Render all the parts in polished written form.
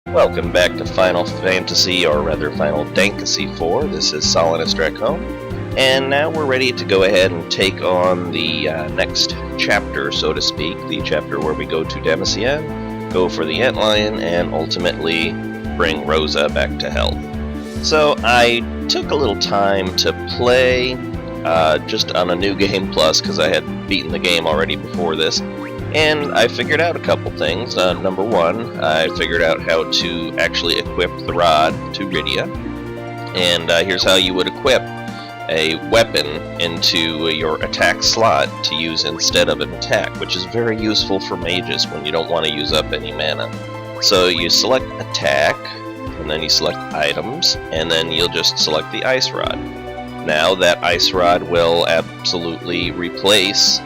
Welcome back to Final Fantasy, or rather Final Dankasy 4. This is Solinus Dracone, and now we're ready to go ahead and take on the next chapter, so to speak, the chapter where we go to Dankasy, go for the Antlion, and ultimately bring Rosa back to health. So I took a little time to play just on a new game plus, because I had beaten the game already before this. And I figured out a couple things. Number one, I figured out how to actually equip the rod to Rydia. And here's how you would equip a weapon into your attack slot to use instead of an attack, which is very useful for mages when you don't want to use up any mana. So you select attack, and then you select items, and then you'll just select the ice rod. Now that ice rod will absolutely replace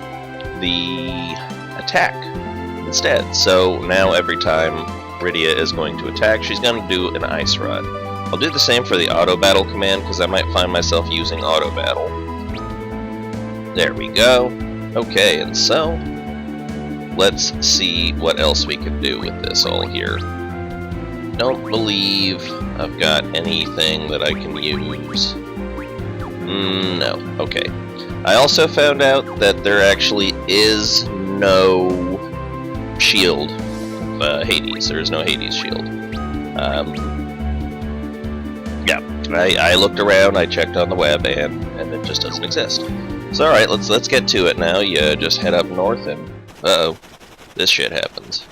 the attack instead. So now every time Rydia is going to attack, she's going to do an ice rod. I'll do the same for the auto battle command because I might find myself using auto battle. There we go. Okay, and so let's see what else we can do with this all here. Don't believe I've got anything that I can use. No. Okay. I also found out that there actually is no shield of Hades. There is no Hades shield. Yeah, I looked around, I checked on the web, and it just doesn't exist. So alright, let's get to it now. You just head up north and uh-oh, this shit happens.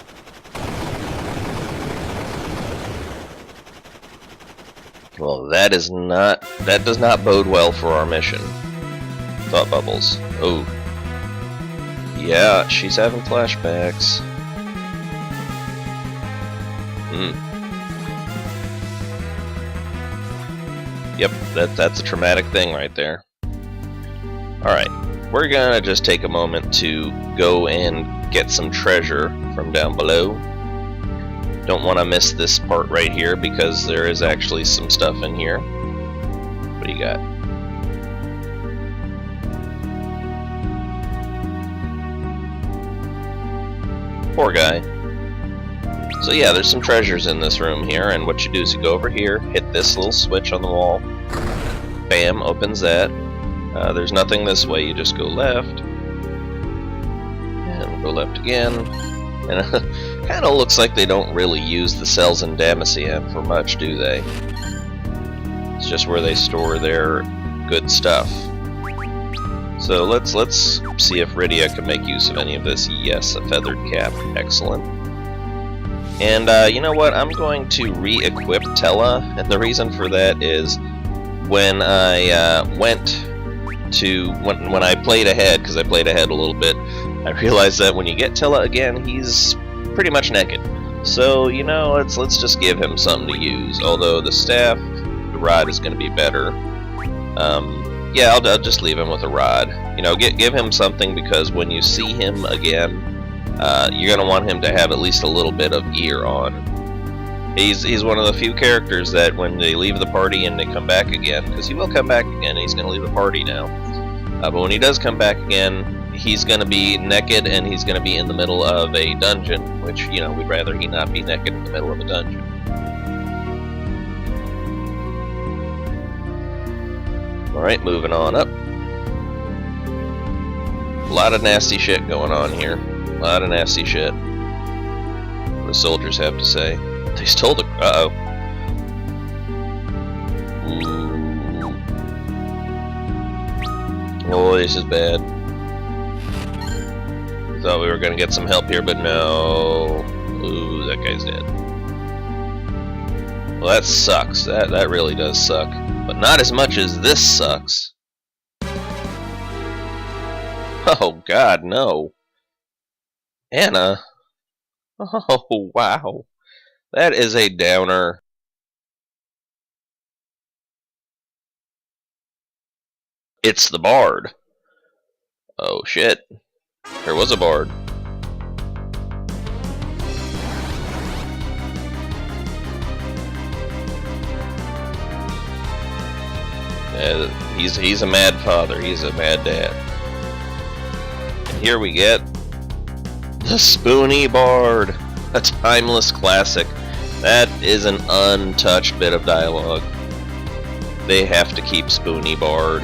Well, that does not bode well for our mission. Thought bubbles. Oh. Yeah, she's having flashbacks. Yep, that's a traumatic thing right there. Alright, we're gonna just take a moment to go and get some treasure from down below. Don't want to miss this part right here because there is actually some stuff in here. What do you got? Poor guy. So yeah, there's some treasures in this room here, and what you do is you go over here, hit this little switch on the wall, bam, opens that. There's nothing this way, you just go left, and go left again, and it kind of looks like they don't really use the cells in Dankasy for much, do they? It's just where they store their good stuff. So let's see if Rydia can make use of any of this. Yes, a feathered cap. Excellent. And you know what? I'm going to re-equip Tella, and the reason for that is when I when I played ahead, because I played ahead a little bit, I realized that when you get Tella again, he's pretty much naked. So you know, let's just give him something to use. Although the staff, the rod is going to be better. Yeah, I'll just leave him with a rod. You know, give him something, because when you see him again, you're going to want him to have at least a little bit of gear on. He's one of the few characters that when they leave the party and they come back again, because he will come back again, he's going to leave the party now. But when he does come back again, he's going to be naked and he's going to be in the middle of a dungeon, which, you know, we'd rather he not be naked in the middle of a dungeon. Alright, moving on up. A lot of nasty shit going on here. A lot of nasty shit. What do the soldiers have to say? They stole the... Uh-oh. Ooh. Oh, this is bad. Thought we were gonna get some help here, but no. Ooh, that guy's dead. Well, that sucks. That really does suck. But not as much as this sucks. Oh god, no. Anna. Oh, wow. That is a downer. It's the bard. Oh shit. There was a bard. He's a mad father. He's a mad dad. And here we get the Spoony Bard, a timeless classic. That is an untouched bit of dialogue. They have to keep Spoony Bard.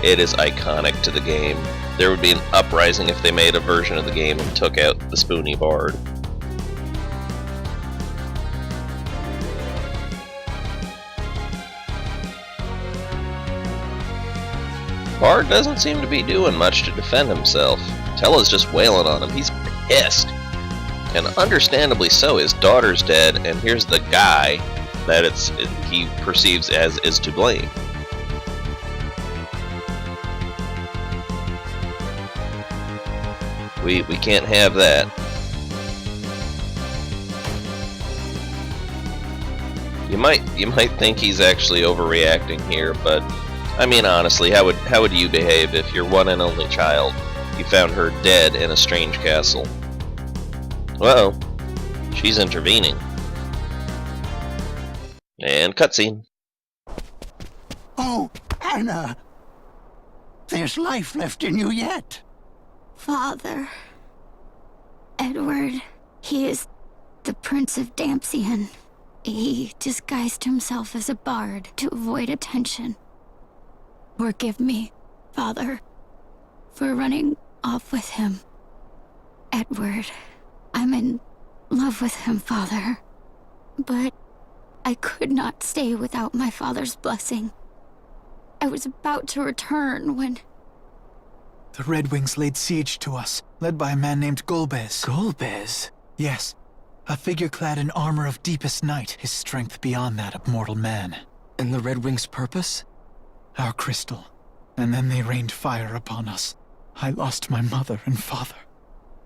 It is iconic to the game. There would be an uprising if they made a version of the game and took out the Spoony Bard. Bard doesn't seem to be doing much to defend himself. Tella's just wailing on him. He's pissed. And understandably so. His daughter's dead, and here's the guy that he perceives as is to blame. We can't have that. You might think he's actually overreacting here, but I mean honestly, how would you behave if your one and only child, you found her dead in a strange castle? Uh-oh, she's intervening. And cutscene. Oh, Anna! There's life left in you yet. Father. Edward. He is the Prince of Dampsian. He disguised himself as a bard to avoid attention. Forgive me, Father, for running off with him. Edward, I'm in love with him, Father. But I could not stay without my father's blessing. I was about to return when... The Red Wings laid siege to us, led by a man named Golbez. Golbez? Yes. A figure clad in armor of deepest night, his strength beyond that of mortal man. And the Red Wings' purpose? Our crystal. And then they rained fire upon us. I lost my mother and father.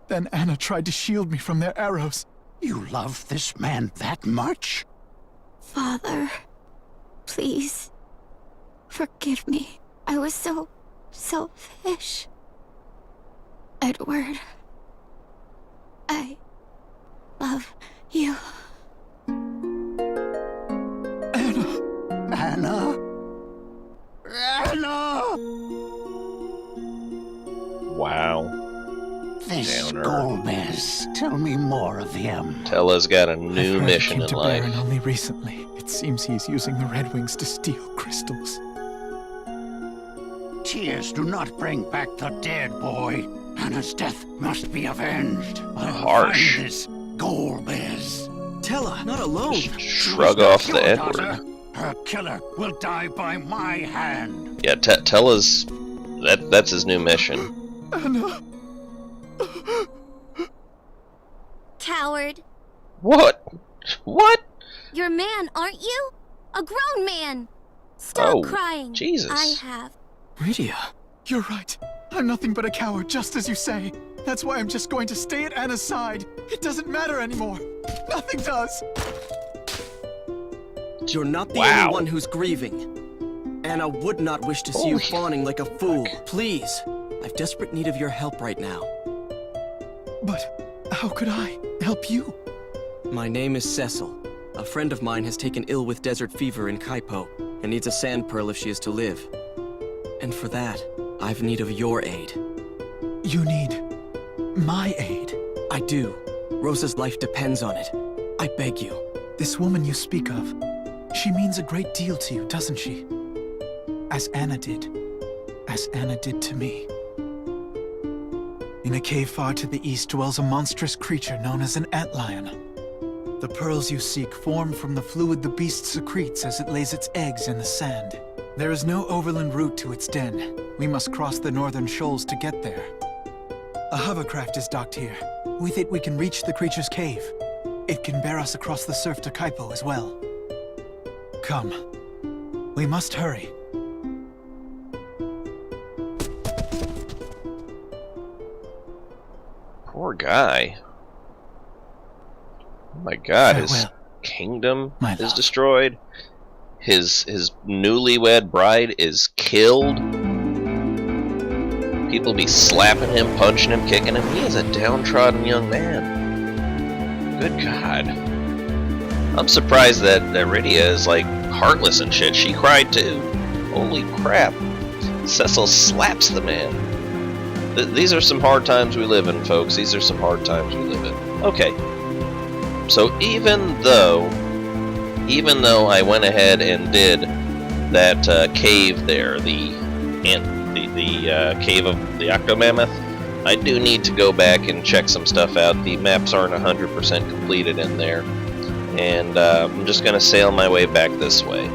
Then Anna tried to shield me from their arrows. You love this man that much? Father, please, forgive me. I was so selfish. Edward, I love you. Anna! Anna? Anna! Wow. This Downer. Golbez. Tell me more of him. Tella's got a new I've heard mission he in came to life. Baron only recently. It seems he's using the Red Wings to steal crystals. Tears do not bring back the dead, boy. Anna's death must be avenged. I'll Harsh. find this Golbez. Tella, not alone. Shrug off the Edward. Daughter. Her killer will die by my hand. Yeah, Tella's... That's his new mission. Anna! Coward. What? What? You're a man, aren't you? A grown man. Stop Oh, crying. Jesus. I have. Rydia. You're right. I'm nothing but a coward, just as you say. That's why I'm just going to stay at Anna's side. It doesn't matter anymore. Nothing does. You're not the Wow. only one who's grieving. Anna would not wish to see you fawning like a fool. Please. I've desperate need of your help right now. But how could I help you? My name is Cecil. A friend of mine has taken ill with desert fever in Kaipo and needs a sand pearl if she is to live. And for that, I've need of your aid. You need my aid. I do. Rosa's life depends on it. I beg you. This woman you speak of, she means a great deal to you, doesn't she? As Anna did. As Anna did to me. In a cave far to the east dwells a monstrous creature known as an antlion. The pearls you seek form from the fluid the beast secretes as it lays its eggs in the sand. There is no overland route to its den. We must cross the northern shoals to get there. A hovercraft is docked here. With it we can reach the creature's cave. It can bear us across the surf to Kaipo as well. Come. We must hurry. Poor guy. Oh my god, his Farewell, kingdom my is love. destroyed. His newlywed bride is killed. People be slapping him, punching him, kicking him. He is a downtrodden young man. Good God. I'm surprised that Rydia is like heartless and shit. She cried too. Holy crap. Cecil slaps the man. These are some hard times we live in, folks. These are some hard times we live in. Okay. So even though I went ahead and did that cave there, the cave of the Octomammoth, I do need to go back and check some stuff out. The maps aren't 100% completed in there, and I'm just going to sail my way back this way.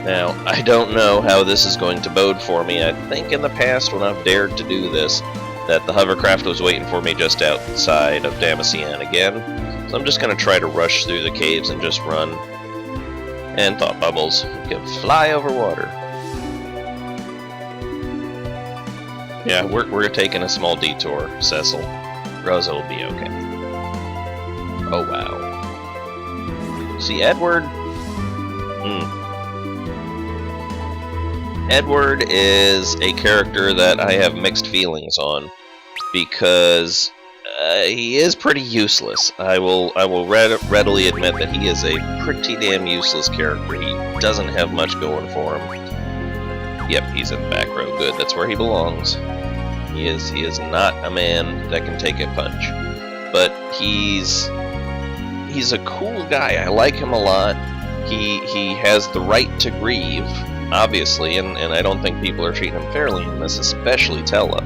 Now, I don't know how this is going to bode for me. I think in the past, when I've dared to do this, that the hovercraft was waiting for me just outside of Dankasy again. So I'm just going to try to rush through the caves and just run. And thought bubbles can fly over water. Yeah, we're taking a small detour, Cecil. Rosa will be okay. Oh wow. See, Edward? Edward is a character that I have mixed feelings on, because he is pretty useless. I will readily admit that he is a pretty damn useless character. He doesn't have much going for him. Yep, he's in the back row. Good, that's where he belongs. He is not a man that can take a punch, but he's a cool guy. I like him a lot. He has the right to grieve, obviously, and I don't think people are treating him fairly in this, especially Tella.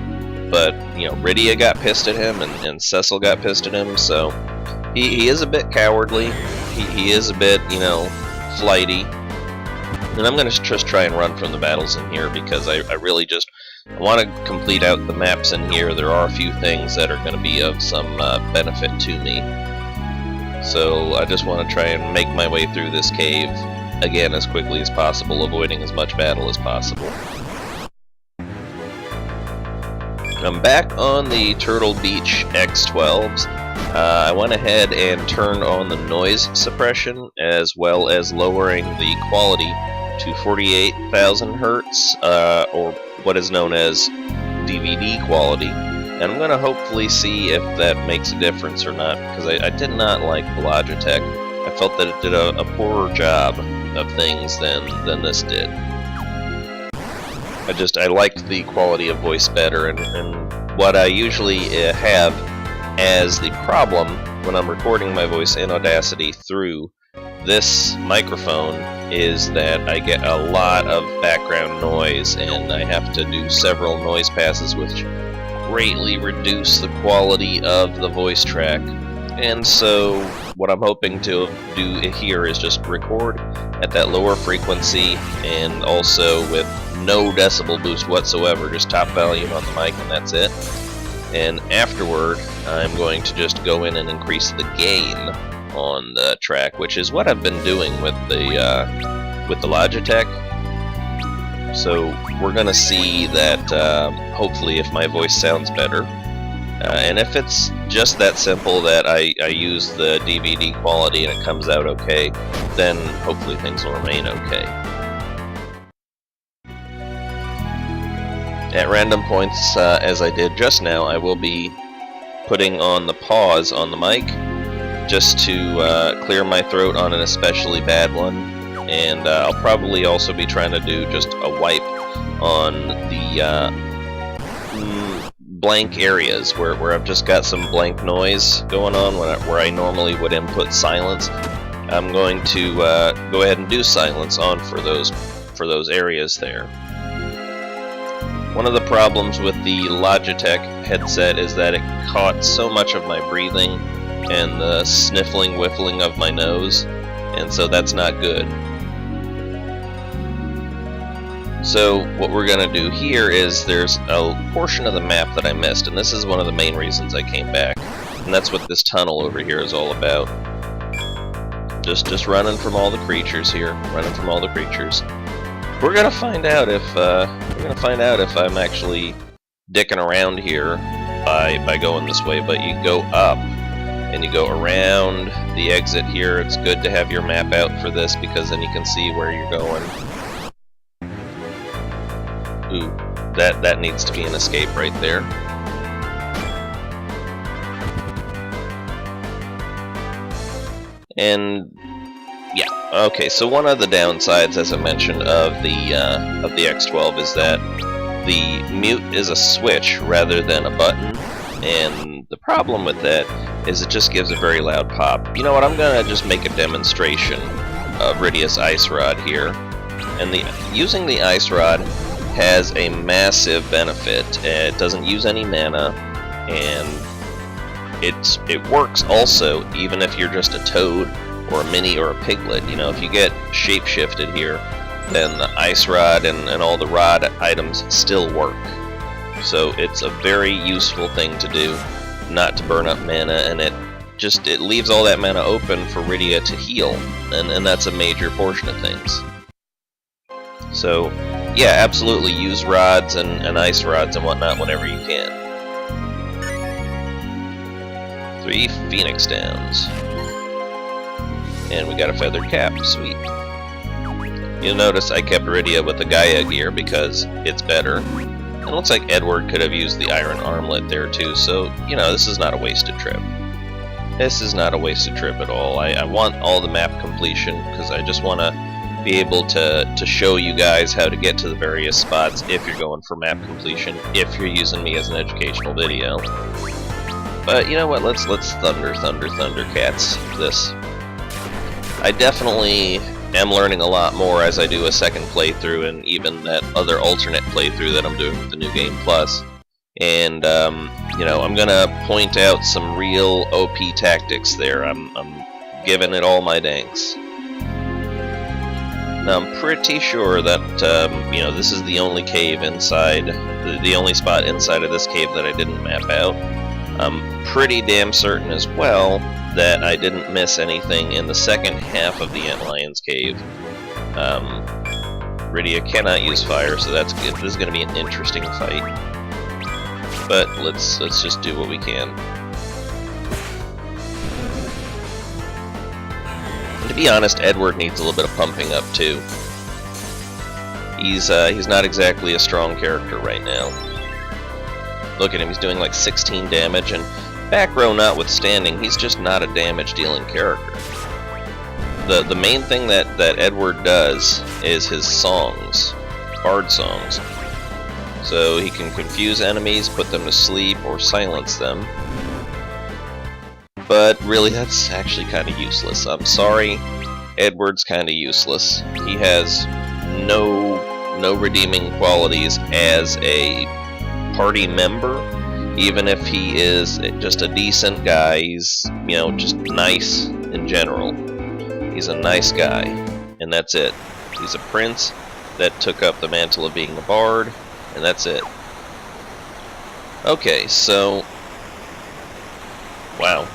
But, you know, Rydia got pissed at him, and Cecil got pissed at him, so he is a bit cowardly. He is a bit, you know, flighty. And I'm going to just try and run from the battles in here, because I really just want to complete out the maps in here. There are a few things that are going to be of some benefit to me. So I just want to try and make my way through this cave, again, as quickly as possible, avoiding as much battle as possible. I'm back on the Turtle Beach X12s. I went ahead and turned on the noise suppression, as well as lowering the quality to 48,000 hertz, or what is known as DVD quality. And I'm going to hopefully see if that makes a difference or not, because I did not like the Logitech. I felt that it did a poorer job of things than this did. I liked the quality of voice better, and what I usually have as the problem when I'm recording my voice in Audacity through this microphone is that I get a lot of background noise, and I have to do several noise passes, which greatly reduce the quality of the voice track. And so what I'm hoping to do here is just record at that lower frequency, and also with no decibel boost whatsoever, just top volume on the mic, and that's it. And afterward, I'm going to just go in and increase the gain on the track, which is what I've been doing with the Logitech. So we're gonna see that hopefully if my voice sounds better, and if it's just that simple that I use the DVD quality and it comes out okay, then hopefully things will remain okay. At random points, as I did just now, I will be putting on the pause on the mic just to clear my throat on an especially bad one, and I'll probably also be trying to do just a wipe on the blank areas where I've just got some blank noise going on where I normally would input silence. I'm going to go ahead and do silence on for those areas there. One of the problems with the Logitech headset is that it caught so much of my breathing and the sniffling, whiffling of my nose, and so that's not good. So what we're going to do here is there's a portion of the map that I missed, and this is one of the main reasons I came back, and that's what this tunnel over here is all about. Just running from all the creatures here, running from all the creatures. We're gonna find out if I'm actually dicking around here by going this way. But you go up and you go around the exit here. It's good to have your map out for this, because then you can see where you're going. Ooh, that needs to be an escape right there. And yeah, okay, so one of the downsides, as I mentioned, of the X12 is that the mute is a switch rather than a button, and the problem with that is it just gives a very loud pop. You know what, I'm gonna just make a demonstration of Rydia's Ice Rod here. And using the Ice Rod has a massive benefit. It doesn't use any mana, and it works also even if you're just a toad or a mini or a piglet. You know, if you get shape-shifted here, then the Ice Rod and all the rod items still work. So it's a very useful thing to do, not to burn up mana, and it leaves all that mana open for Rydia to heal, and that's a major portion of things. So yeah, absolutely use rods and ice rods and whatnot whenever you can. 3 Phoenix Downs. And we got a feathered cap, sweet. You'll notice I kept Rydia with the Gaia gear because it's better. It looks like Edward could have used the iron armlet there too, so, you know, this is not a wasted trip. This is not a wasted trip at all. I want all the map completion because I just want to be able to show you guys how to get to the various spots if you're going for map completion, if you're using me as an educational video. But you know what, let's Thundercats this. I definitely am learning a lot more as I do a second playthrough, and even that other alternate playthrough that I'm doing with the New Game Plus. And you know, I'm gonna point out some real OP tactics there. I'm giving it all my danks. Now I'm pretty sure that you know, this is the only cave inside, the only spot inside of this cave that I didn't map out. I'm pretty damn certain as well that I didn't miss anything in the second half of the Antlion's Cave. Rydia cannot use fire, so that's good. This is going to be an interesting fight. But let's just do what we can. And to be honest, Edward needs a little bit of pumping up too. He's not exactly a strong character right now. Look at him, he's doing like 16 damage, and back row notwithstanding, he's just not a damage-dealing character. The main thing that Edward does is his songs, bard songs. So he can confuse enemies, put them to sleep, or silence them. But really, that's actually kind of useless. I'm sorry, Edward's kind of useless. He has no redeeming qualities as a party member. Even if he is just a decent guy, he's, you know, just nice in general. He's a nice guy, and that's it. He's a prince that took up the mantle of being a bard, and that's it. Okay, so... wow.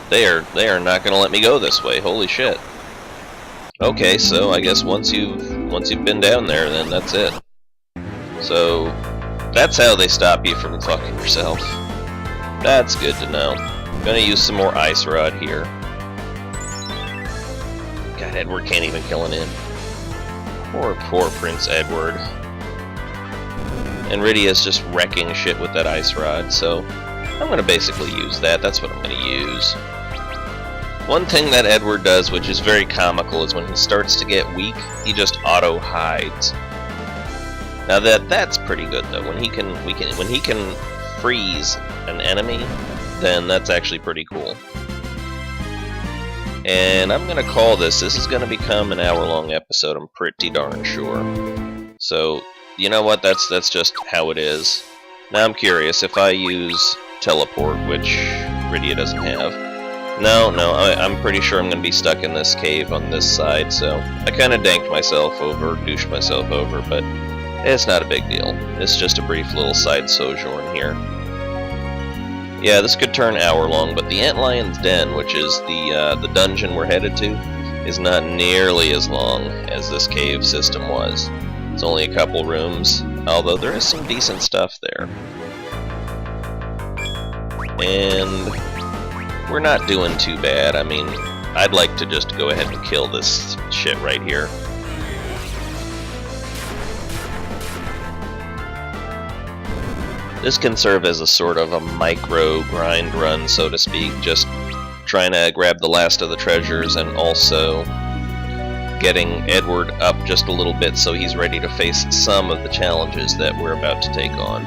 They are not going to let me go this way, holy shit. Okay, so I guess once you've been down there, then that's it. So, that's how they stop you from fucking yourself. That's good to know. I'm gonna use some more Ice Rod here. God, Edward can't even kill an imp. Poor Prince Edward. And Rydia's just wrecking shit with that Ice Rod, so I'm gonna basically use that. That's what I'm gonna use. One thing that Edward does, which is very comical, is when he starts to get weak, he just auto-hides. Now that's pretty good though. When he can freeze an enemy, then that's actually pretty cool. And I'm gonna call this. This is gonna become an hour-long episode. I'm pretty darn sure. So you know what? That's just how it is. Now I'm curious if I use teleport, which Rydia doesn't have. No, I'm pretty sure I'm gonna be stuck in this cave on this side. So I kind of danked myself over, douched myself over, but. It's not a big deal. It's just a brief little side sojourn here. Yeah, this could turn hour-long, but the Antlion's Den, which is the dungeon we're headed to, is not nearly as long as this cave system was. It's only a couple rooms, although there is some decent stuff there. And we're not doing too bad. I mean, I'd like to just go ahead and kill this shit right here. This can serve as a sort of a micro grind run, so to speak, just trying to grab the last of the treasures and also getting Edward up just a little bit so he's ready to face some of the challenges that we're about to take on.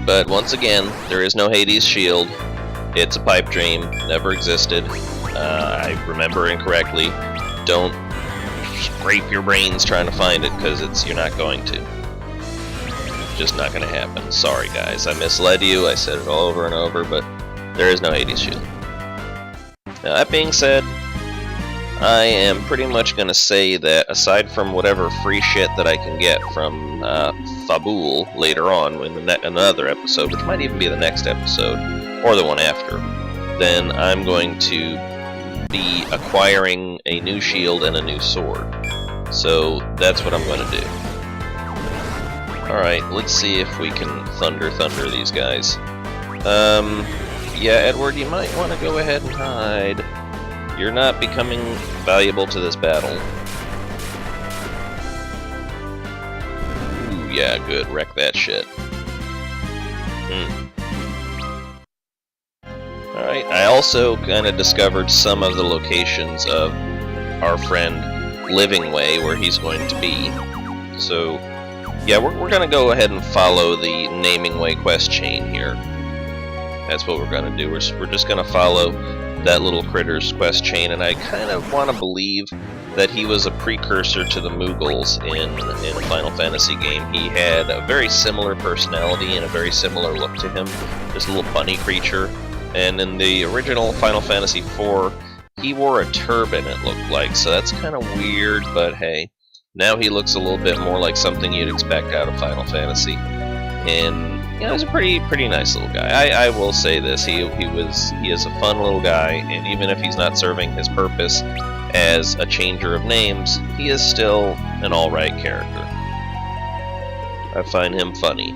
But once again, there is no Hades shield. It's a pipe dream, never existed. I remember incorrectly. Don't scrape your brains trying to find it, because you're not going to. It's just not going to happen. Sorry guys, I misled you, I said it all over and over, but there is no Hades shield. Now that being said, I am pretty much going to say that aside from whatever free shit that I can get from Fabul later on in another episode, which might even be the next episode, or the one after, then I'm going to be acquiring a new shield and a new sword. So that's what I'm going to do. Alright, let's see if we can thunder these guys. Yeah, Edward, you might want to go ahead and hide. You're not becoming valuable to this battle. Ooh, yeah, good. Wreck that shit. Alright, I also kind of discovered some of the locations of our friend Living Way, where he's going to be. So, yeah, we're going to go ahead and follow the Naming Way quest chain here. That's what we're going to do. We're just going to follow that little critter's quest chain, and I kind of want to believe that he was a precursor to the Moogles in a Final Fantasy game. He had a very similar personality and a very similar look to him, this little bunny creature. And in the original Final Fantasy IV, he wore a turban, it looked like, so that's kind of weird, but hey. Now he looks a little bit more like something you'd expect out of Final Fantasy. And you know, he's a pretty nice little guy. I will say this, he is a fun little guy, and even if he's not serving his purpose as a changer of names, he is still an alright character. I find him funny.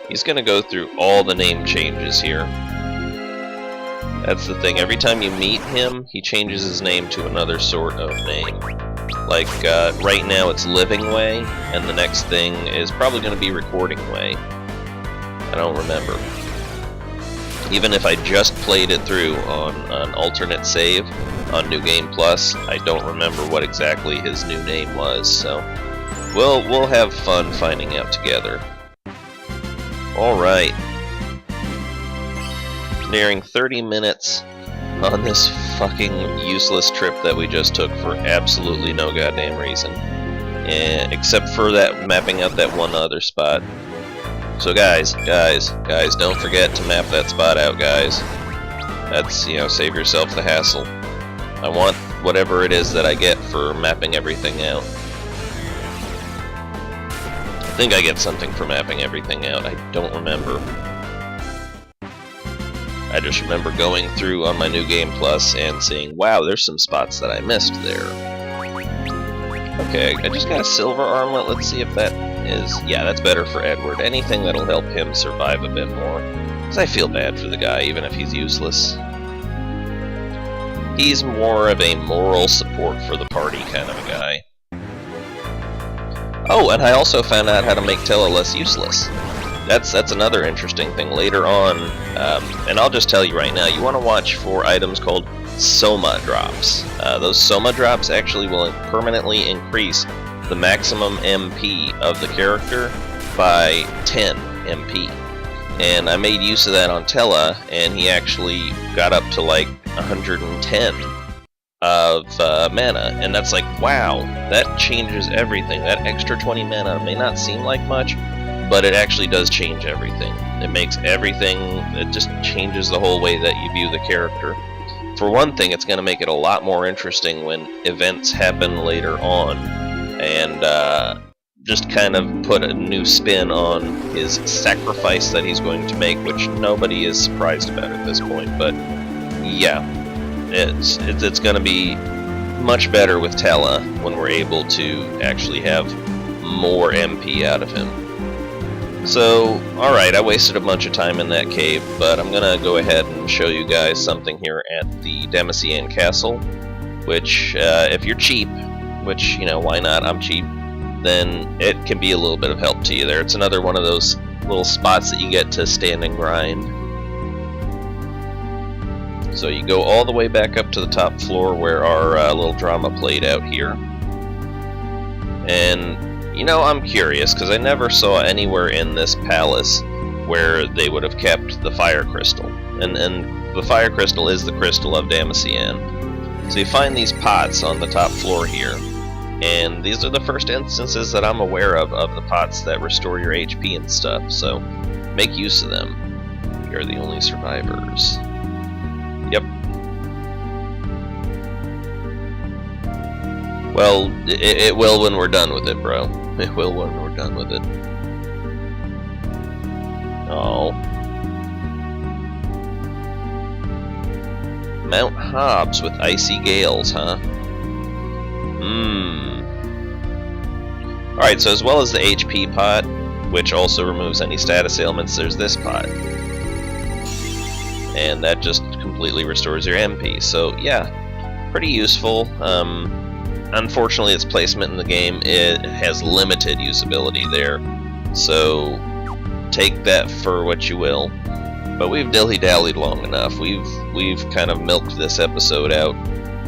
He's gonna go through all the name changes here. That's the thing, every time you meet him, he changes his name to another sort of name. Like, right now it's Living Way, and the next thing is probably going to be Recording Way. I don't remember. Even if I just played it through on an alternate save on New Game Plus, I don't remember what exactly his new name was, so we'll have fun finding out together. Alright. Nearing 30 minutes on this fucking useless trip that we just took for absolutely no goddamn reason. Except for that mapping out that one other spot. So guys, don't forget to map that spot out, guys. That's, you know, save yourself the hassle. I want whatever it is that I get for mapping everything out. I think I get something for mapping everything out, I don't remember. I just remember going through on my New Game Plus and seeing, wow, there's some spots that I missed there. Okay, I just got a silver armlet. Let's see if that is... Yeah, that's better for Edward. Anything that'll help him survive a bit more. Because I feel bad for the guy, even if he's useless. He's more of a moral support for the party kind of a guy. Oh, and I also found out how to make Tella less useless. That's another interesting thing later on, and I'll just tell you right now, you want to watch for items called Soma drops. Those Soma drops actually will permanently increase the maximum MP of the character by 10 MP. And I made use of that on Tella, and he actually got up to like 110 of mana, and that's like, wow, that changes everything. That extra 20 mana may not seem like much, but it actually does change everything. It makes everything, it just changes the whole way that you view the character. For one thing, it's going to make it a lot more interesting when events happen later on, and just kind of put a new spin on his sacrifice that he's going to make, which nobody is surprised about at this point. But yeah, it's going to be much better with Tella when we're able to actually have more MP out of him. So, alright, I wasted a bunch of time in that cave, but I'm gonna go ahead and show you guys something here at the Dankasy Castle, which, if you're cheap, which, you know, why not, I'm cheap, then it can be a little bit of help to you there. It's another one of those little spots that you get to stand and grind. So you go all the way back up to the top floor where our little drama played out here. And you know, I'm curious, because I never saw anywhere in this palace where they would have kept the fire crystal. And the fire crystal is the crystal of Damascene. So you find these pots on the top floor here, and these are the first instances that I'm aware of the pots that restore your HP and stuff, so make use of them. You're the only survivors. Yep. Well, it will when we're done with it, bro. It will when we're done with it. Oh. Mount Hobbs with icy gales, huh? Alright, so as well as the HP pot, which also removes any status ailments, there's this pot. And that just completely restores your MP. So, yeah, pretty useful. Unfortunately, its placement in the game, it has limited usability there. So, take that for what you will. But we've dilly-dallied long enough. We've kind of milked this episode out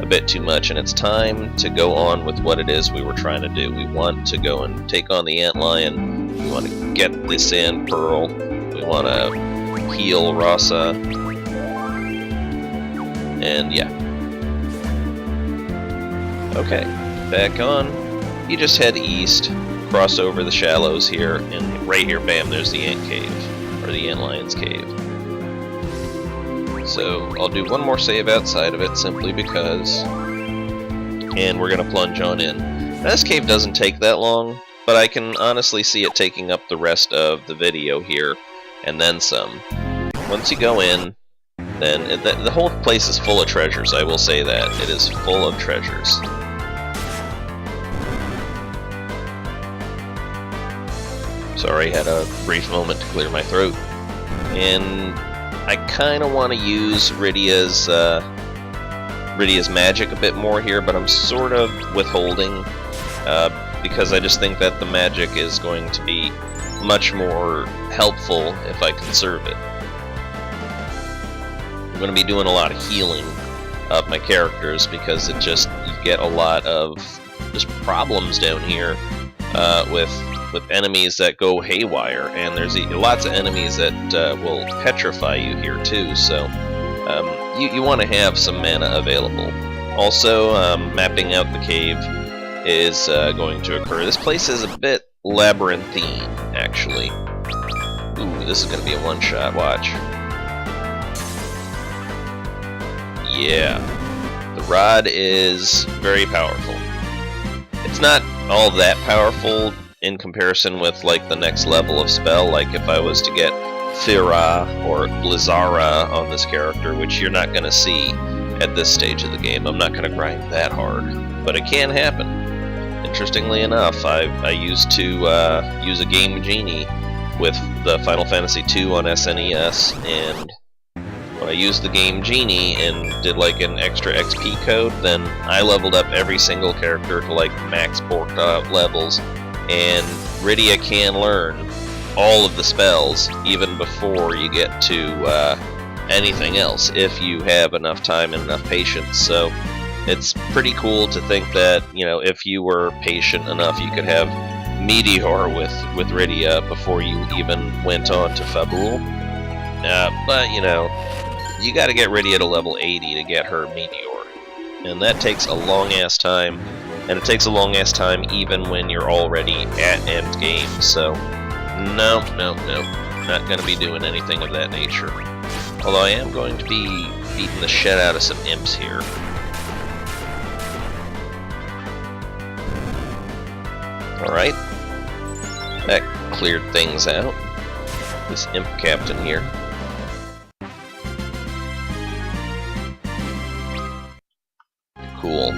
a bit too much, and it's time to go on with what it is we were trying to do. We want to go and take on the Antlion. We want to get the Sand Pearl. We want to heal Rosa. And yeah. Okay, back on. You just head east, cross over the shallows here, and right here, bam, there's the Ant Cave, or the Antlion's Cave. So I'll do one more save outside of it, simply because, and we're going to plunge on in. Now, this cave doesn't take that long, but I can honestly see it taking up the rest of the video here, and then some. Once you go in, then the whole place is full of treasures, I will say that. It is full of treasures. Sorry, had a brief moment to clear my throat. And I kind of want to use Rydia's magic a bit more here, but I'm sort of withholding because I just think that the magic is going to be much more helpful if I conserve it. I'm going to be doing a lot of healing of my characters because you get a lot of just problems down here with enemies that go haywire, and there's lots of enemies that will petrify you here too, so you want to have some mana available. Also, mapping out the cave is going to occur. This place is a bit labyrinthine, actually. Ooh, this is going to be a one-shot, watch. Yeah, the rod is very powerful. It's not all that powerful in comparison with like the next level of spell, like if I was to get Thira or Blizzara on this character, which you're not going to see at this stage of the game. I'm not going to grind that hard, but it can happen. Interestingly enough, I used to use a Game Genie with the Final Fantasy II on SNES, and when I used the Game Genie and did like an extra XP code, then I leveled up every single character to like max porked out levels. And Rydia can learn all of the spells even before you get to anything else if you have enough time and enough patience. So it's pretty cool to think that, you know, if you were patient enough, you could have Meteor with Rydia before you even went on to Fabul. But, you know, you gotta get Rydia to level 80 to get her Meteor. And that takes a long-ass time. And it takes a long-ass time even when you're already at endgame, so no, not going to be doing anything of that nature. Although I am going to be beating the shit out of some imps here. Alright, that cleared things out. This imp captain here. Cool.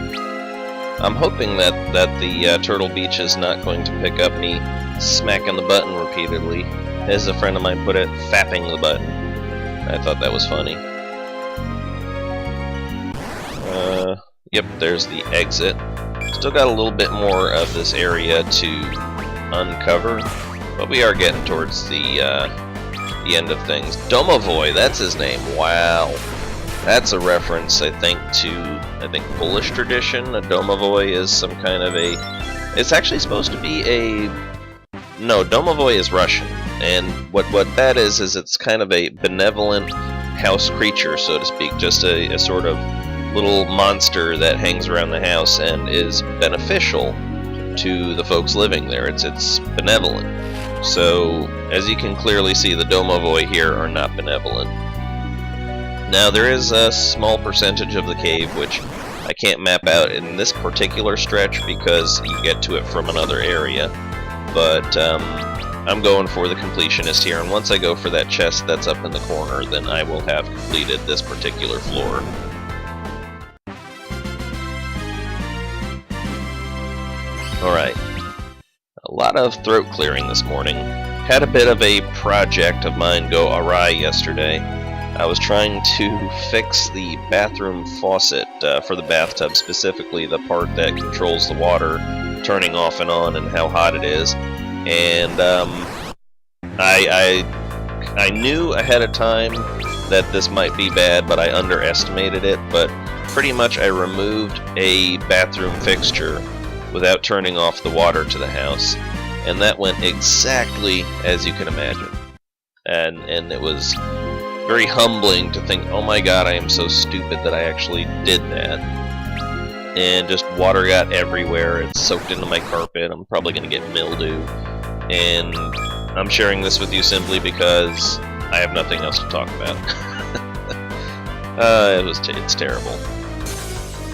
I'm hoping that the Turtle Beach is not going to pick up me smacking the button repeatedly. As a friend of mine put it, fapping the button. I thought that was funny. Yep, there's the exit. Still got a little bit more of this area to uncover, but we are getting towards the end of things. Domovoy, that's his name. Wow. That's a reference, I think, to Polish tradition. A domovoy is some kind of a... It's actually supposed to be a... No, domovoy is Russian. And what that is it's kind of a benevolent house creature, so to speak, just a sort of little monster that hangs around the house and is beneficial to the folks living there. It's benevolent. So, as you can clearly see, the Domovoi here are not benevolent. Now, there is a small percentage of the cave which I can't map out in this particular stretch because you get to it from another area, but I'm going for the completionist here, and once I go for that chest that's up in the corner, then I will have completed this particular floor. Alright, a lot of throat clearing this morning. Had a bit of a project of mine go awry yesterday. I was trying to fix the bathroom faucet for the bathtub, specifically the part that controls the water turning off and on and how hot it is. And I knew ahead of time that this might be bad, but I underestimated it. But pretty much I removed a bathroom fixture without turning off the water to the house, and that went exactly as you can imagine. And it was very humbling to think, oh my god, I am so stupid that I actually did that. And just water got everywhere, it soaked into my carpet, I'm probably going to get mildew. And I'm sharing this with you simply because I have nothing else to talk about. It's terrible.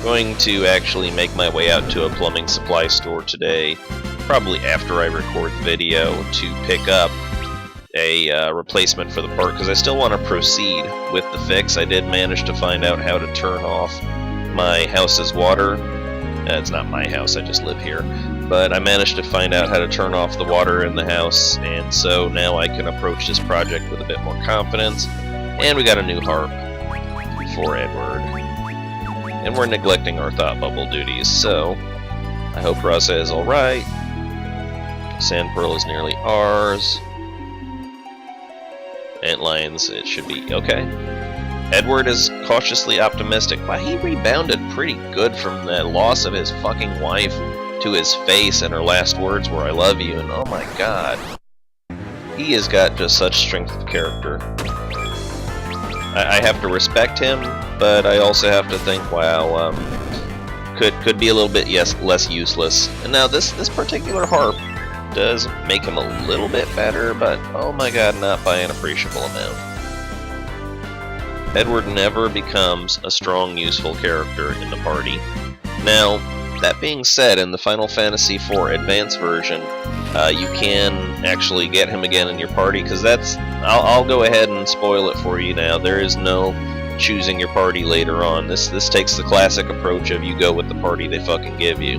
Going to actually make my way out to a plumbing supply store today, probably after I record the video, to pick up a replacement for the part, because I still want to proceed with the fix. I did manage to find out how to turn off my house's water. It's not my house, I just live here. But I managed to find out how to turn off the water in the house, and so now I can approach this project with a bit more confidence. And we got a new harp for Edward. And we're neglecting our thought bubble duties, so I hope Rosa is alright. Sand Pearl is nearly ours. Antlions, it should be okay. Edward is cautiously optimistic. Wow, he rebounded pretty good from the loss of his fucking wife to his face, and her last words were, I love you, and oh my god. He has got just such strength of character. I have to respect him, but I also have to think, wow, could be a little bit less useless. And now this particular harp does make him a little bit better, but oh my god, not by an appreciable amount. Edward never becomes a strong, useful character in the party. Now, that being said, in the Final Fantasy IV Advanced version, you can actually get him again in your party, because that's... I'll go ahead and spoil it for you now. There is no choosing your party later on. This takes the classic approach of you go with the party they fucking give you.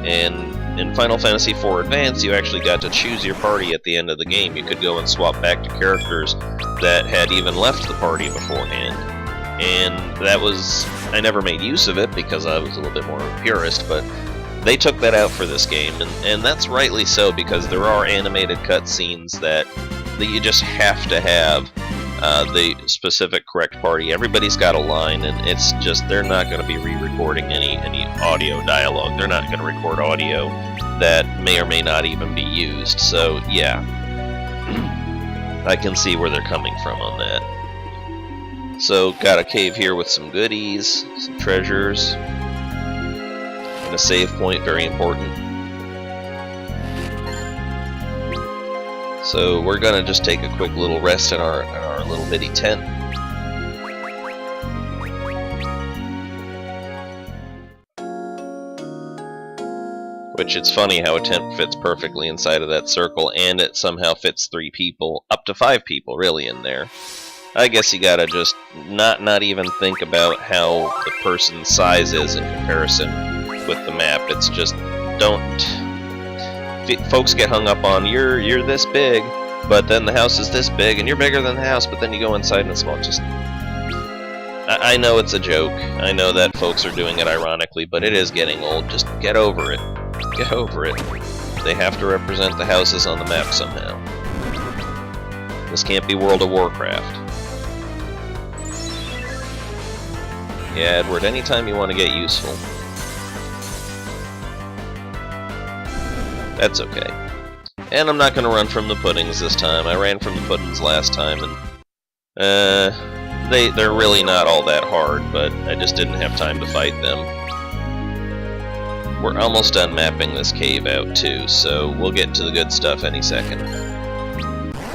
And in Final Fantasy IV Advanced, you actually got to choose your party at the end of the game. You could go and swap back to characters that had even left the party beforehand. And that was... I never made use of it because I was a little bit more of a purist, but they took that out for this game, and that's rightly so, because there are animated cutscenes that you just have to have the specific correct party. Everybody's got a line, and it's just, they're not going to be re-recording any audio dialogue. They're not going to record audio that may or may not even be used. So, yeah. I can see where they're coming from on that. So, got a cave here with some goodies, some treasures, and a save point, very important. So we're gonna just take a quick little rest in our little bitty tent. Which, it's funny how a tent fits perfectly inside of that circle, and it somehow fits 3 people, up to 5 people really in there. I guess you gotta just not even think about how the person's size is in comparison with the map. It's just, folks get hung up on, you're this big, but then the house is this big, and you're bigger than the house, but then you go inside and it's small. Just, I know it's a joke. I know that folks are doing it ironically, but it is getting old. Just get over it. Get over it. They have to represent the houses on the map somehow. This can't be World of Warcraft. Yeah, Edward, anytime you want to get useful. That's okay. And I'm not going to run from the puddings this time. I ran from the puddings last time, and they're really not all that hard, but I just didn't have time to fight them. We're almost done mapping this cave out too, so we'll get to the good stuff any second.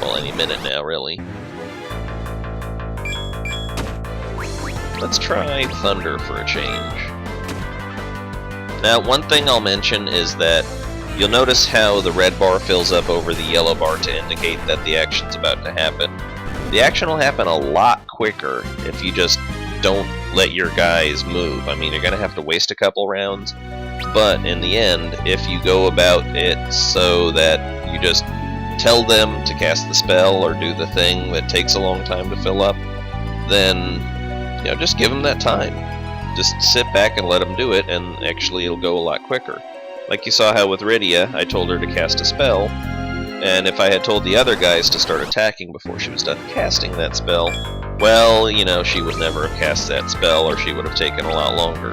Well, any minute now, really. Let's try Thunder for a change. Now, one thing I'll mention is that you'll notice how the red bar fills up over the yellow bar to indicate that the action's about to happen. The action will happen a lot quicker if you just don't let your guys move. I mean, you're going to have to waste a couple rounds, but in the end, if you go about it so that you just tell them to cast the spell or do the thing that takes a long time to fill up, then, you know, just give them that time. Just sit back and let them do it, and actually it'll go a lot quicker. Like you saw how with Rydia, I told her to cast a spell, and if I had told the other guys to start attacking before she was done casting that spell, well, you know, she would never have cast that spell, or she would have taken a lot longer.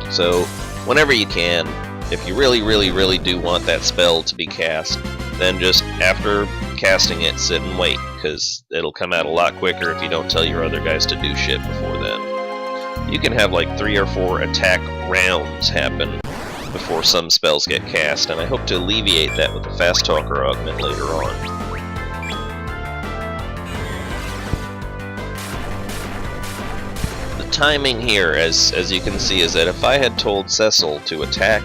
So, whenever you can, if you really, really, really do want that spell to be cast, then just, after casting it, sit and wait, because it'll come out a lot quicker if you don't tell your other guys to do shit before then. You can have like 3 or 4 attack rounds happen before some spells get cast, and I hope to alleviate that with the Fast Talker augment later on. The timing here, as you can see, is that if I had told Cecil to attack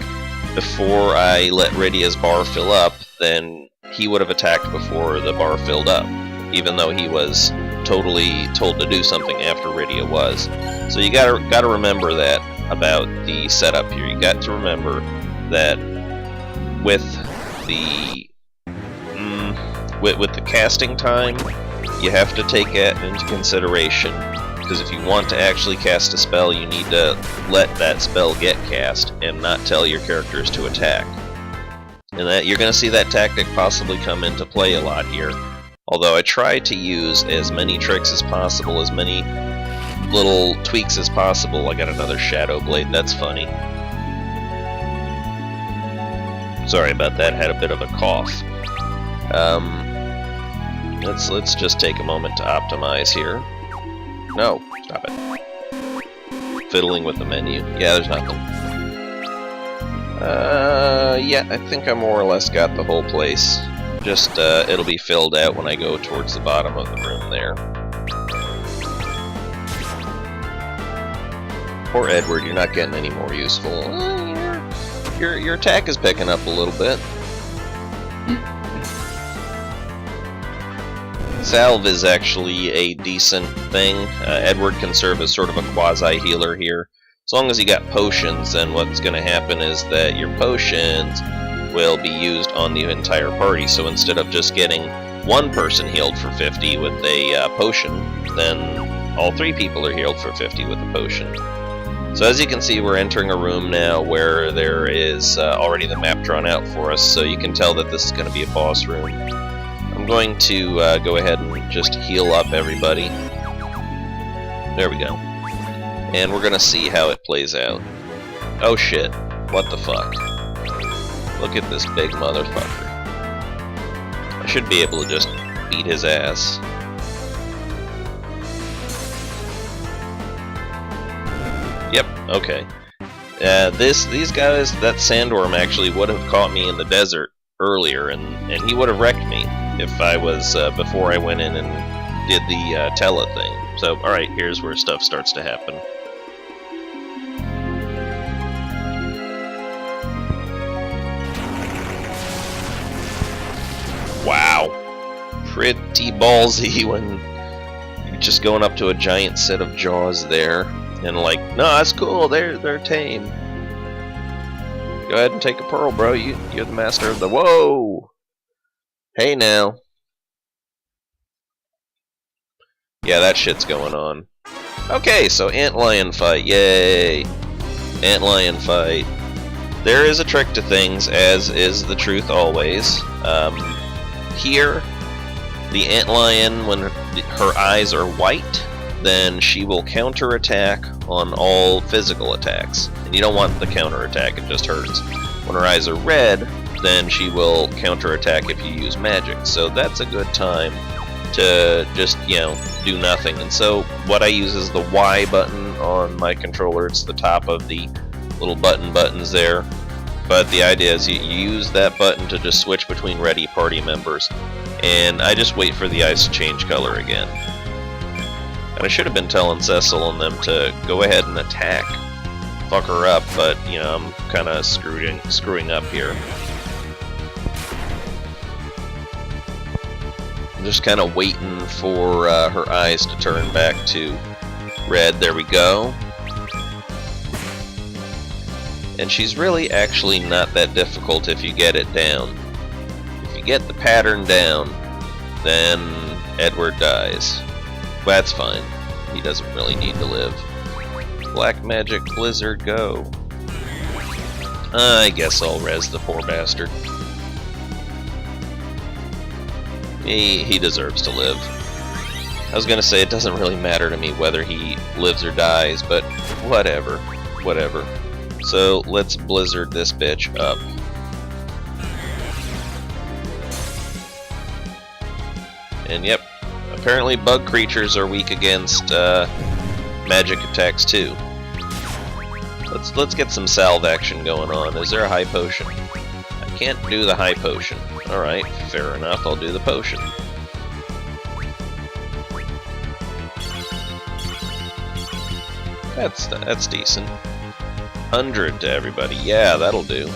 before I let Rydia's bar fill up, then he would have attacked before the bar filled up, even though he was totally told to do something after Rydia was. So you gotta remember that about the setup here. You got to remember that with the with the casting time, you have to take that into consideration, because if you want to actually cast a spell, you need to let that spell get cast and not tell your characters to attack. And that you're going to see that tactic possibly come into play a lot here. Although I try to use as many tricks as possible, as many little tweaks as possible. I got another Shadow Blade, that's funny. Sorry about that, had a bit of a cough. Let's just take a moment to optimize here. No, stop it. Fiddling with the menu. Yeah, there's nothing. Yeah, I think I more or less got the whole place. Just, it'll be filled out when I go towards the bottom of the room there. Poor Edward, you're not getting any more useful. Your attack is picking up a little bit. Salve is actually a decent thing. Edward can serve as sort of a quasi-healer here. As long as you got potions, then what's going to happen is that your potions will be used on the entire party. So instead of just getting one person healed for 50 with a potion, then all 3 people are healed for 50 with a potion. So as you can see, we're entering a room now where there is already the map drawn out for us, so you can tell that this is going to be a boss room. I'm going to go ahead and just heal up everybody. There we go. And we're going to see how it plays out. Oh shit, what the fuck? Look at this big motherfucker. I should be able to just beat his ass. Yep, okay. These guys, that sandworm actually would have caught me in the desert earlier, and he would have wrecked me if I was, before I went in and did the Tella thing. So, alright, here's where stuff starts to happen. Wow. Pretty ballsy when you're just going up to a giant set of jaws there. And like, no, that's cool, they're tame. Go ahead and take a pearl, bro. You're the master of the... Whoa! Hey now. Yeah, that shit's going on. Okay, so antlion fight, yay! Antlion fight. There is a trick to things, as is the truth always. Here, the antlion, when her eyes are white, then she will counterattack on all physical attacks. And you don't want the counterattack, it just hurts. When her eyes are red, then she will counterattack if you use magic. So that's a good time to just, you know, do nothing. And so what I use is the Y button on my controller. It's the top of the little buttons there. But the idea is you use that button to just switch between ready party members. And I just wait for the eyes to change color again. And I should have been telling Cecil and them to go ahead and attack. Fuck her up, but, you know, I'm kind of screwing up here. I'm just kind of waiting for her eyes to turn back to red. There we go. And she's really actually not that difficult if you get it down. If you get the pattern down, then Edward dies. That's fine. He doesn't really need to live. Black Magic Blizzard, go. I guess I'll res the poor bastard. He deserves to live. I was gonna say it doesn't really matter to me whether he lives or dies, but whatever. Whatever. So let's Blizzard this bitch up. And yep, apparently bug creatures are weak against magic attacks too. Let's get some salve action going on. Is there a high potion? I can't do the high potion. Alright, fair enough, I'll do the potion. That's decent. 100 to everybody. Yeah, that'll do.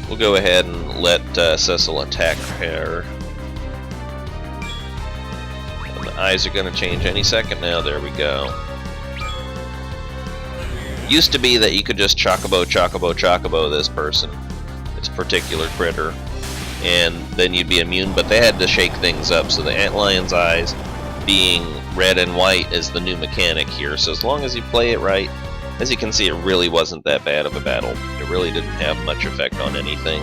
We'll go ahead and let Cecil attack her. And the eyes are going to change any second now. There we go. Used to be that you could just chocobo this person, this particular critter, and then you'd be immune, but they had to shake things up, so the antlion's eyes being red and white is the new mechanic here. So as long as you play it right, as you can see, it really wasn't that bad of a battle. It really didn't have much effect on anything.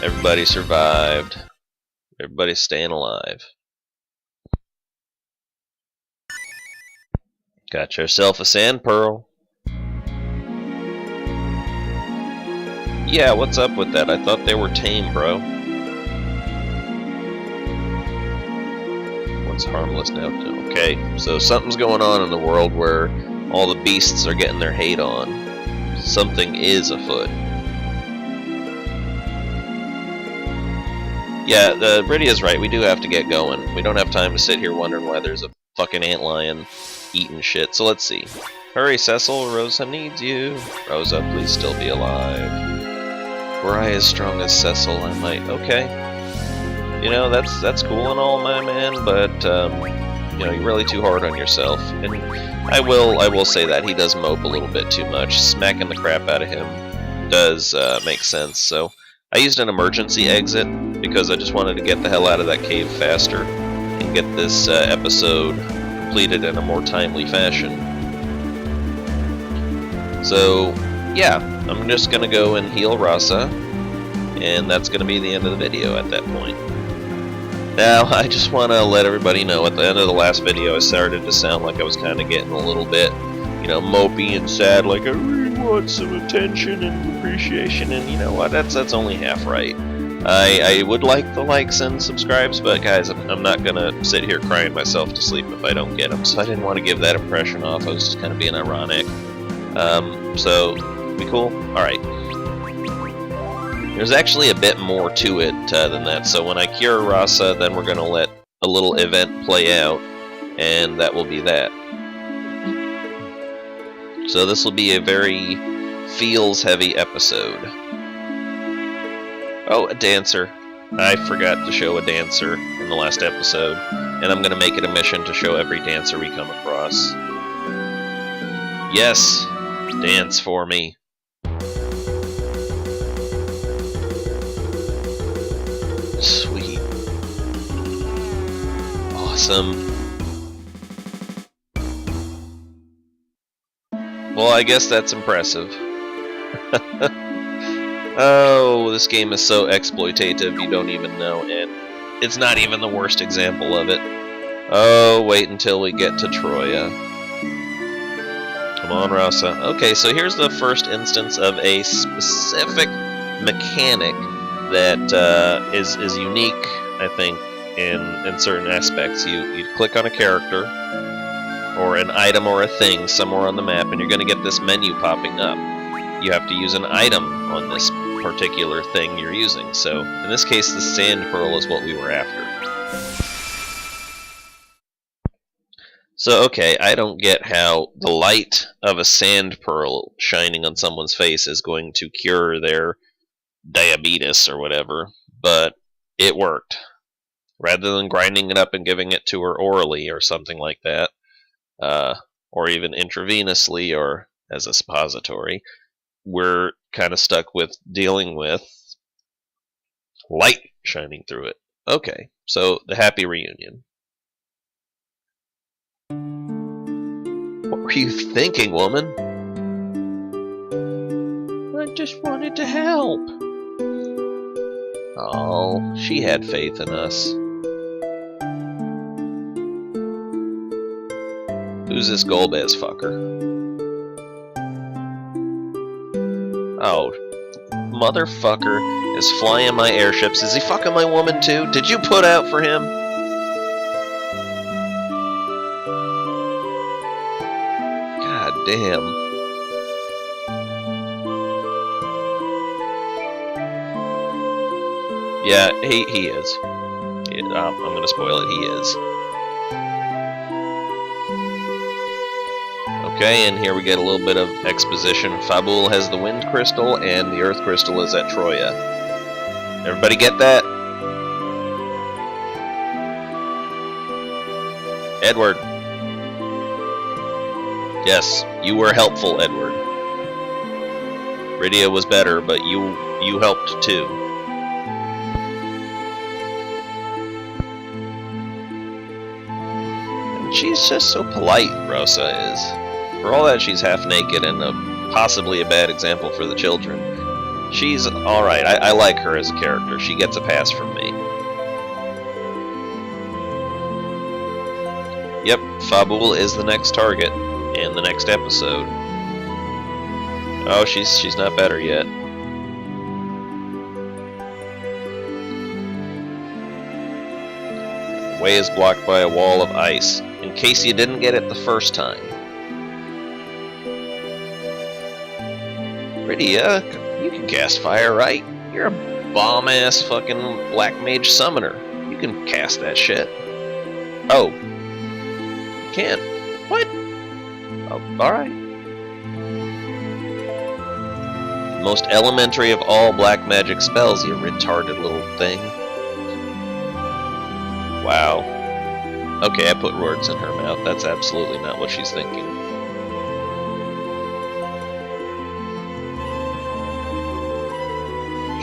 Everybody survived. Everybody's staying alive. Got yourself a sand pearl. Yeah, what's up with that? I thought they were tame, bro. What's harmless now? Okay, so something's going on in the world where all the beasts are getting their hate on. Something is afoot. Yeah, Bridia's right. We do have to get going. We don't have time to sit here wondering why there's a fucking antlion eating shit. So let's see. Hurry, Cecil. Rosa needs you. Rosa, please still be alive. Were I as strong as Cecil, I might. Okay. You know, that's cool and all, my man, but you know, you're really too hard on yourself. And I will say that he does mope a little bit too much. Smacking the crap out of him does make sense. So I used an emergency exit because I just wanted to get the hell out of that cave faster and get this episode completed in a more timely fashion. So yeah, I'm just gonna go and heal Rosa, and that's gonna be the end of the video at that point. Now, I just want to let everybody know, at the end of the last video, I started to sound like I was kind of getting a little bit, you know, mopey and sad, like I really want some attention and appreciation, and you know what, that's only half right. I would like the likes and subscribes, but guys, I'm not gonna sit here crying myself to sleep if I don't get them, so I didn't want to give that impression off. I was just kind of being ironic. So, we cool? Alright. There's actually a bit more to it than that, so when I cure Rosa, then we're going to let a little event play out, and that will be that. So this will be a very feels-heavy episode. Oh, a dancer. I forgot to show a dancer in the last episode, and I'm going to make it a mission to show every dancer we come across. Yes! Dance for me. Sweet. Awesome. Well, I guess that's impressive. Oh, this game is so exploitative you don't even know, and it's not even the worst example of it. Oh, wait until we get to Troya. Come on, Rosa. Okay, so here's the first instance of a specific mechanic that is unique, I think, in certain aspects. You click on a character or an item or a thing somewhere on the map, and you're going to get this menu popping up. You have to use an item on this particular thing you're using. So in this case, the sand pearl is what we were after. So, okay, I don't get how the light of a sand pearl shining on someone's face is going to cure their diabetes or whatever, but it worked. Rather than grinding it up and giving it to her orally or something like that, or even intravenously or as a suppository, we're kind of stuck with dealing with light shining through it. Okay, so the happy reunion. What were you thinking, woman? I just wanted to help. Oh, she had faith in us. Who's this Golbez fucker? Oh, motherfucker is flying my airships. Is he fucking my woman too? Did you put out for him? God damn. Yeah, he is. I'm gonna spoil it, he is. Okay, and here we get a little bit of exposition. Fabul has the wind crystal, and the earth crystal is at Troya. Everybody get that? Edward. Yes, you were helpful, Edward. Rydia was better, but you helped too. And she's just so polite, Rosa is. For all that she's half naked and possibly a bad example for the children, she's alright. I like her as a character. She gets a pass from me. Yep, Fabul is the next target in the next episode. Oh, she's not better yet. Way is blocked by a wall of ice, in case you didn't get it the first time. Rydia, you can cast fire, right? You're a bomb-ass fucking black mage summoner. You can cast that shit. Oh. You can't. What? Oh, alright. Most elementary of all black magic spells, you retarded little thing. Wow. Okay, I put words in her mouth. That's absolutely not what she's thinking.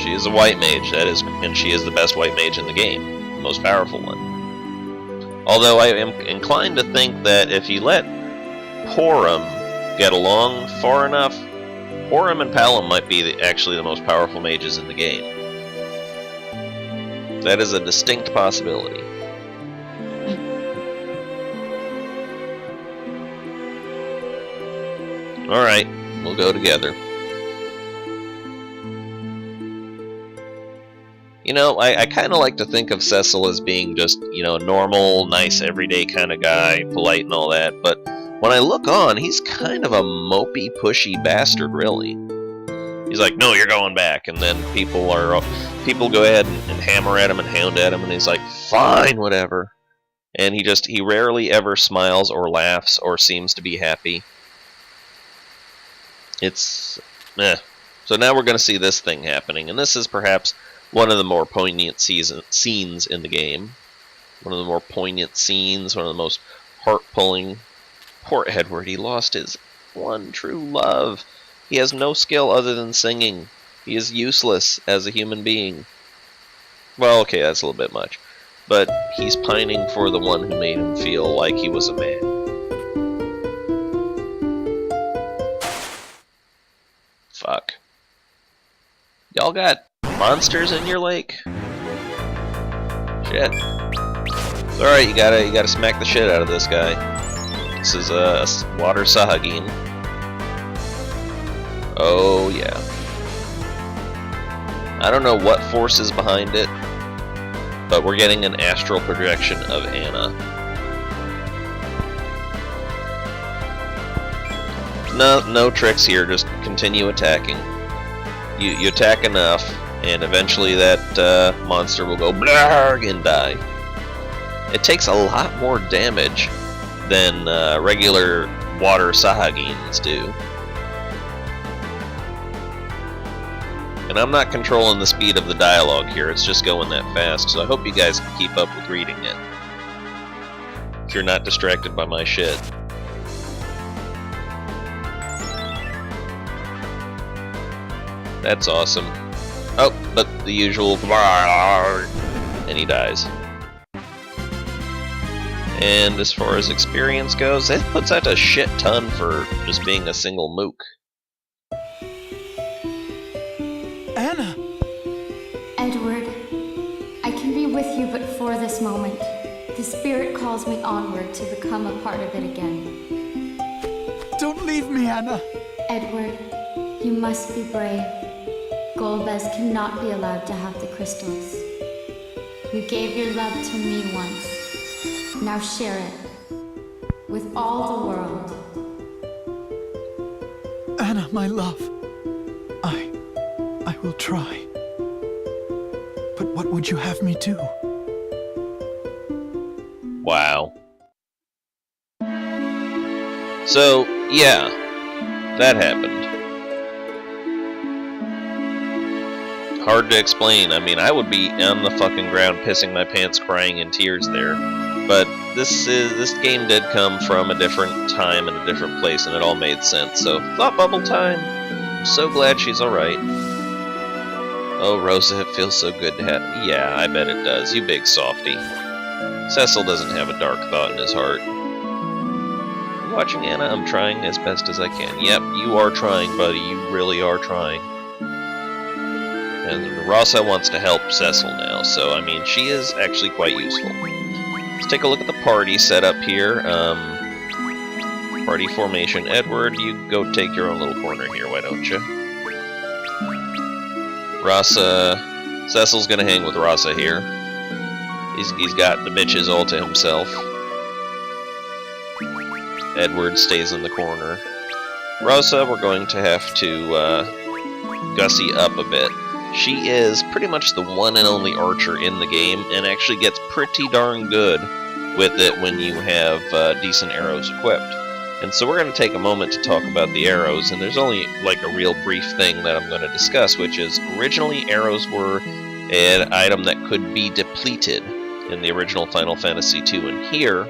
She is a white mage, and she is the best white mage in the game. The most powerful one. Although I am inclined to think that if you let Porum get along far enough, Porum and Palom might be actually the most powerful mages in the game. That is a distinct possibility. Alright, we'll go together. You know, I kind of like to think of Cecil as being just, you know, a normal, nice, everyday kind of guy, polite and all that, but when I look on, he's kind of a mopey, pushy bastard, really. He's like, no, you're going back, and then people go ahead and hammer at him and hound at him, and he's like, fine, whatever. And he rarely ever smiles or laughs or seems to be happy. It's, eh. So now we're going to see this thing happening, and this is perhaps one of the more poignant scenes in the game. One of the more poignant scenes, one of the most heart-pulling. Poor Edward, he lost his one true love. He has no skill other than singing. He is useless as a human being. Well, okay, that's a little bit much. But he's pining for the one who made him feel like he was a man. Fuck. Y'all got monsters in your lake? Shit. It's alright, you gotta smack the shit out of this guy. This is water Sahagin. Oh yeah. I don't know what force is behind it, but we're getting an astral projection of Anna. No tricks here, just continue attacking. You attack enough, and eventually that monster will go blarg and die. It takes a lot more damage than regular water Sahagins do. And I'm not controlling the speed of the dialogue here, it's just going that fast, so I hope you guys can keep up with reading it. If you're not distracted by my shit. That's awesome. Oh, but the usual and he dies. And as far as experience goes, it puts out a shit ton for just being a single mook. Anna! Edward, I can be with you but for this moment. The spirit calls me onward to become a part of it again. Don't leave me, Anna! Edward, you must be brave. Golbez cannot be allowed to have the crystals. You gave your love to me once. Now share it with all the world. Anna, my love. I will try. But what would you have me do? Wow. So, yeah, that happened. Hard to explain. I mean, I would be on the fucking ground pissing my pants crying in tears there. But this game did come from a different time and a different place, and it all made sense. So, thought bubble time. I'm so glad she's alright. Oh, Rosa, it feels so good to have... Yeah, I bet it does. You big softy. Cecil doesn't have a dark thought in his heart. Watching Anna, I'm trying as best as I can. Yep, you are trying, buddy. You really are trying. And Rosa wants to help Cecil now, so, I mean, she is actually quite useful. Let's take a look at the party setup here. Party formation. Edward, you go take your own little corner here, why don't you? Rosa... Cecil's gonna hang with Rosa here. He's got the bitches all to himself. Edward stays in the corner. Rosa, we're going to have to gussy up a bit. She is pretty much the one and only archer in the game, and actually gets pretty darn good with it when you have decent arrows equipped. And so we're going to take a moment to talk about the arrows, and there's only like a real brief thing that I'm going to discuss, which is originally arrows were an item that could be depleted in the original Final Fantasy II, and here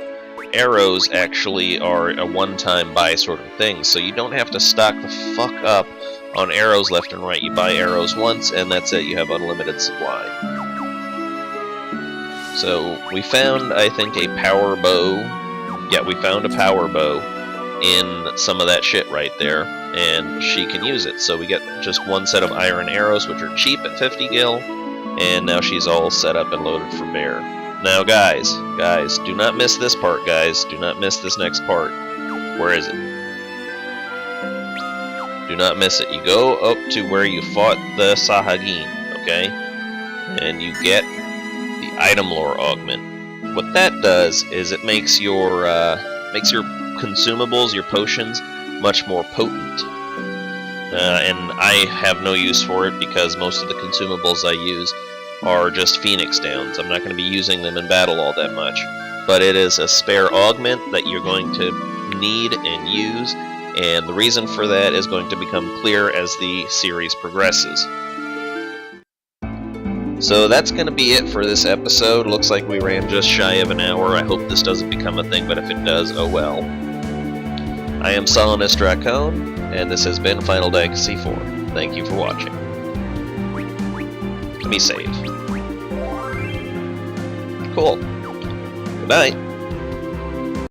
arrows actually are a one-time buy sort of thing, so you don't have to stock the fuck up on arrows left and right. You buy arrows once, and that's it. You have unlimited supply. So, we found, I think, a power bow. Yeah, we found a power bow in some of that shit right there, and she can use it. So we get just one set of iron arrows, which are cheap at 50 gil, and now she's all set up and loaded for bear. Now, guys, do not miss this part, guys. Do not miss this next part. Where is it? Do not miss it. You go up to where you fought the Sahagin, okay? And you get the item lore augment. What that does is it makes your consumables, your potions, much more potent. And I have no use for it because most of the consumables I use are just Phoenix Downs. I'm not going to be using them in battle all that much. But it is a spare augment that you're going to need and use, and the reason for that is going to become clear as the series progresses. So that's going to be it for this episode. Looks like we ran just shy of an hour. I hope this doesn't become a thing, but if it does, oh well. I am Solanus Dracone, and this has been Final Dankasy 4. Thank you for watching. Let me save. Cool. Good night.